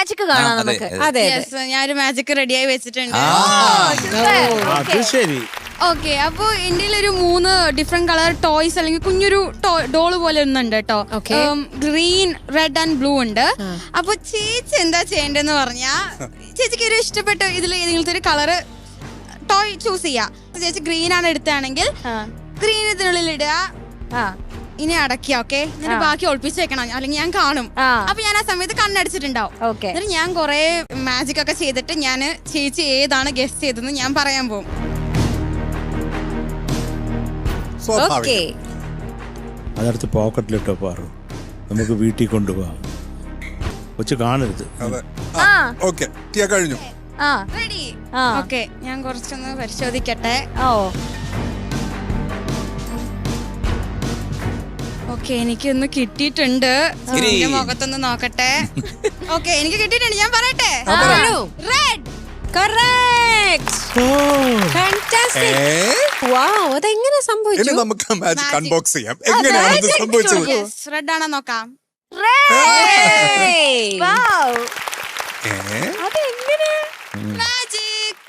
Magic കാണാം നമുക്ക്. അതെ ഞാനൊരു മാജിക് റെഡിയായി വെച്ചിട്ടുണ്ട്. ശരി. ഓക്കെ, അപ്പൊ ഇന്ത്യയിൽ ഒരു 3 ഡിഫറെന്റ് കളർ ടോയ്സ് അല്ലെങ്കിൽ കുഞ്ഞൊരു ഡോള് പോലെ ഒന്നുണ്ട് കേട്ടോ. ഗ്രീൻ, റെഡ് ആൻഡ് ബ്ലൂ ഉണ്ട്. അപ്പൊ ചേച്ചി എന്താ ചെയ്യേണ്ടതെന്ന് പറഞ്ഞാ, ചേച്ചിക്ക് ഒരു ഇഷ്ടപ്പെട്ട ഇതിൽ ഏതെങ്കിലും ഒരു കളറ് ടോയ് ചൂസ് ചെയ്യാ. ചേച്ചി ഗ്രീൻ ആണ് എടുത്താണെങ്കിൽ ഗ്രീൻ ഇതിനുള്ളിൽ ഇടുക, ഇനി അടയ്ക്കുക. ഓക്കെ, എന്നിട്ട് ബാക്കി ഒളിപ്പിച്ച് വെക്കണം, അല്ലെങ്കിൽ ഞാൻ കാണും. അപ്പൊ ഞാൻ ആ സമയത്ത് കണ്ണടിച്ചിട്ടുണ്ടാവും. എന്നിട്ട് ഞാൻ കൊറേ മാജിക് ഒക്കെ ചെയ്തിട്ട് ഞാൻ ചേച്ചി ഏതാണ് ഗസ് ചെയ്തതെന്ന് ഞാൻ പറയാൻ പോകും. അതെടുത്ത് പോക്കറ്റിലിട്ടോ പാറു, നമുക്ക് വീട്ടിൽ കൊണ്ടുപോകാം. കൊച്ചു കാണരുത്. കഴിഞ്ഞു. റെഡി? ഓക്കെ, ഞാൻ കുറച്ചൊന്ന് പരിശോധിക്കട്ടെ. ഓക്കെ, എനിക്കൊന്ന് കിട്ടിയിട്ടുണ്ട്. എന്റെ മുഖത്തൊന്ന് നോക്കട്ടെ. ഓക്കെ, എനിക്ക് കിട്ടിയിട്ടുണ്ട്, ഞാൻ പറയട്ടെ. റെഡ്. അതെങ്ങനെ സംഭവിച്ചു? നമുക്ക് മാജിക് അൺബോക്സ് ചെയ്യാം. എങ്ങനെയാണ് സംഭവിച്ചത്? റെഡ് ആണോ നോക്കാം. അതെങ്ങനെ? മാജിക്.